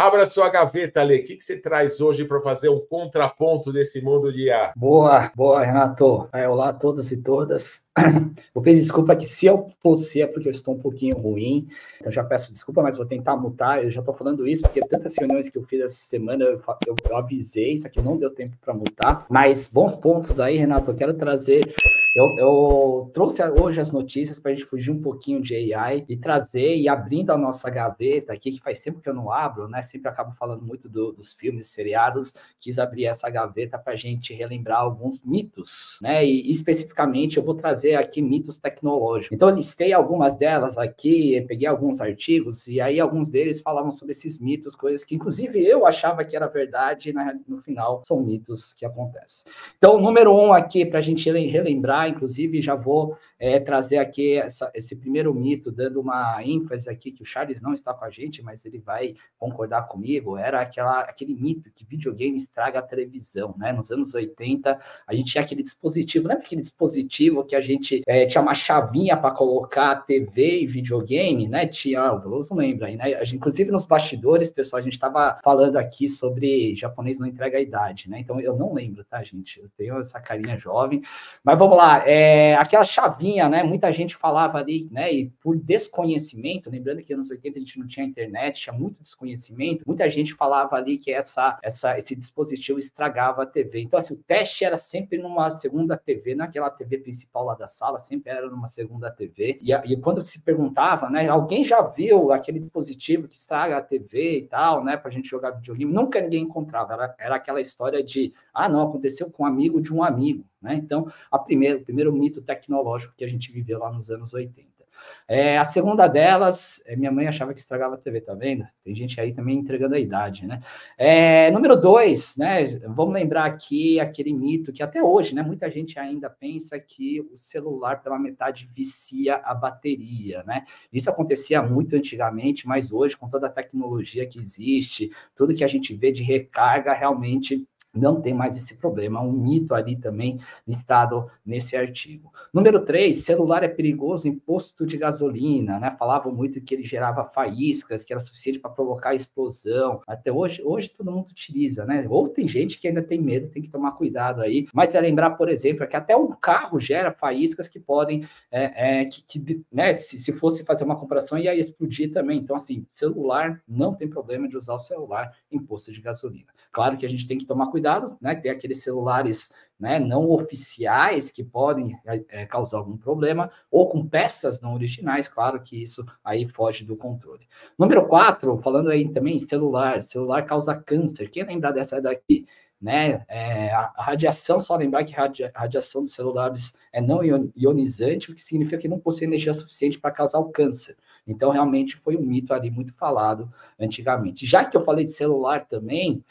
Abra sua gaveta, Lê. O que você traz hoje para fazer um contraponto desse mundo de IA? Boa, Renato. Olá a todos e todas. Vou pedir desculpa que se eu tosser é porque eu estou um pouquinho ruim, então já peço desculpa, mas vou tentar mutar. Eu já estou falando isso porque tantas reuniões que eu fiz essa semana, eu avisei, isso aqui não deu tempo para mutar. Mas bons pontos aí, Renato. Eu quero trazer... Eu trouxe hoje as notícias para a gente fugir um pouquinho de AI e trazer e abrindo a nossa gaveta aqui, que faz tempo que eu não abro, né? Sempre acabo falando muito dos filmes, seriados. Quis abrir essa gaveta para a gente relembrar alguns mitos, né? E especificamente eu vou trazer aqui mitos tecnológicos. Então eu listei algumas delas aqui, peguei alguns artigos e aí alguns deles falavam sobre esses mitos, coisas que inclusive eu achava que era verdade e no final são mitos que acontecem. Então, número 1 aqui para a gente relembrar, inclusive já vou trazer aqui esse primeiro mito, dando uma ênfase aqui, que o Charles não está com a gente, mas ele vai concordar comigo, era aquele mito que videogame estraga a televisão, né? Nos anos 80, a gente tinha aquele dispositivo, lembra aquele dispositivo que a gente tinha uma chavinha para colocar TV e videogame, né? Tinha, o Veloso lembra aí, né? Inclusive nos bastidores, pessoal, a gente estava falando aqui sobre japonês não entrega a idade, né? Então eu não lembro, tá, gente? Eu tenho essa carinha jovem, mas vamos lá, aquela chavinha, né? Muita gente falava ali, né? E por desconhecimento, lembrando que nos anos 80 a gente não tinha internet, tinha muito desconhecimento, muita gente falava ali que esse dispositivo estragava a TV. Então, assim, o teste era sempre numa segunda TV, naquela TV principal lá da sala, sempre era numa segunda TV. E quando se perguntava, né? Alguém já viu aquele dispositivo que estraga a TV e tal, né? Pra gente jogar videogame? Nunca ninguém encontrava. Era aquela história de, não, aconteceu com um amigo de um amigo, né? Então, o primeiro mito tecnológico que a gente viveu lá nos anos 80. A segunda delas, minha mãe achava que estragava a TV, tá vendo? Tem gente aí também entregando a idade, né? Número 2, né? Vamos lembrar aqui aquele mito que até hoje, né? Muita gente ainda pensa que o celular pela metade vicia a bateria, né? Isso acontecia muito antigamente, mas hoje, com toda a tecnologia que existe, tudo que a gente vê de recarga, realmente não tem mais esse problema, um mito ali também listado nesse artigo. Número 3, celular é perigoso em posto de gasolina, né? Falavam muito que ele gerava faíscas, que era suficiente para provocar explosão. Até hoje todo mundo utiliza, né? Ou tem gente que ainda tem medo, tem que tomar cuidado aí. Mas é lembrar, por exemplo, que até um carro gera faíscas que podem, né? Se fosse fazer uma comparação, ia explodir também. Então, assim, celular, não tem problema de usar o celular em posto de gasolina. Claro que a gente tem que tomar cuidado, né? Tem aqueles celulares, né, não oficiais que podem causar algum problema, ou com peças não originais, claro que isso aí foge do controle. Número 4, falando aí também celular causa câncer. Quem lembrar dessa daqui? Né? A radiação, só lembrar que a radiação dos celulares é não ionizante, o que significa que não possui energia suficiente para causar o câncer. Então, realmente, foi um mito ali muito falado antigamente. Já que eu falei de celular também,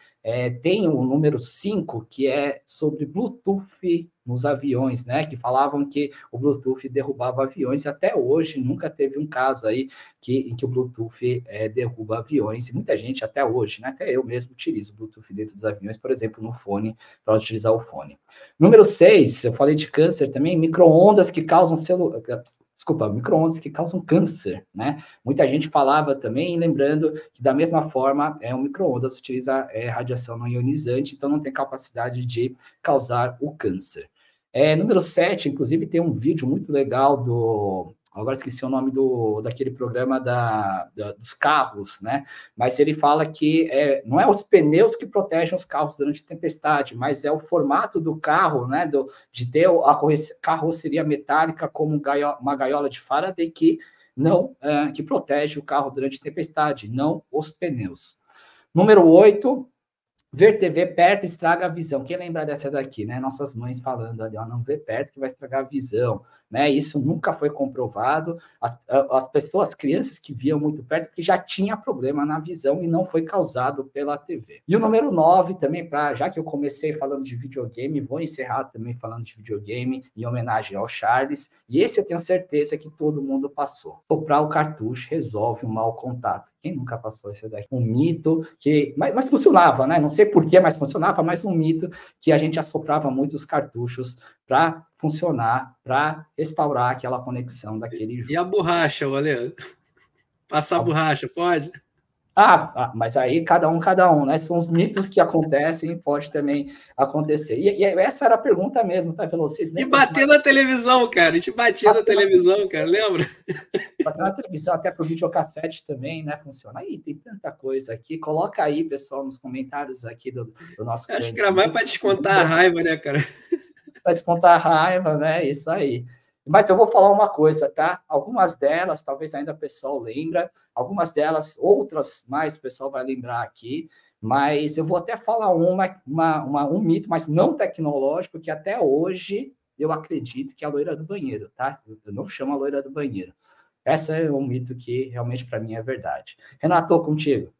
tem o número 5, que é sobre Bluetooth nos aviões, né? Que falavam que o Bluetooth derrubava aviões, e até hoje nunca teve um caso aí em que o Bluetooth derruba aviões, e muita gente até hoje, né? Até eu mesmo utilizo o Bluetooth dentro dos aviões, por exemplo, no fone, para utilizar o fone. Número 6, eu falei de câncer também, micro-ondas que causam micro-ondas que causam câncer, né? Muita gente falava também, lembrando que da mesma forma, um micro-ondas utiliza radiação não ionizante, então não tem capacidade de causar o câncer. Número 7, inclusive tem um vídeo muito legal agora esqueci o nome daquele programa dos carros, né? Mas ele fala que não é os pneus que protegem os carros durante tempestade, mas é o formato do carro, né? De ter a carroceria metálica como uma gaiola de Faraday que protege o carro durante tempestade, não os pneus. Número 8, ver TV perto estraga a visão. Quem lembra dessa daqui, né? Nossas mães falando ali, não vê perto que vai estragar a visão, né? Isso nunca foi comprovado. As crianças que viam muito perto, porque já tinha problema na visão e não foi causado pela TV. E o número 9 também, já que eu comecei falando de videogame, vou encerrar também falando de videogame em homenagem ao Charles. E esse eu tenho certeza que todo mundo passou. Soprar o cartucho resolve um mau contato. Quem nunca passou isso daqui? Um mito mas funcionava, né? Não sei por que, mas funcionava, mas um mito que a gente assoprava muito os cartuchos para funcionar, para restaurar aquela conexão daquele jogo. E a borracha, Valério? Passar a borracha, pode? Mas aí cada um, né? São os mitos que acontecem, pode também acontecer. E essa era a pergunta mesmo, tá? Vocês e bater na televisão, cara. A gente batia na televisão, cara, lembra? Bater na televisão, até pro videocassete também, né? Funciona. Aí tem tanta coisa aqui. Coloca aí, pessoal, nos comentários aqui do nosso. Acho que era mais para descontar a raiva, né, cara? Para descontar a raiva, né? Isso aí. Mas eu vou falar uma coisa, tá? Algumas delas, talvez ainda o pessoal lembra, algumas delas, outras mais o pessoal vai lembrar aqui, mas eu vou até falar um mito, mas não tecnológico, que até hoje eu acredito que é a loira do banheiro, tá? Eu não chamo a loira do banheiro. Essa é um mito que realmente para mim é verdade. Renato, contigo.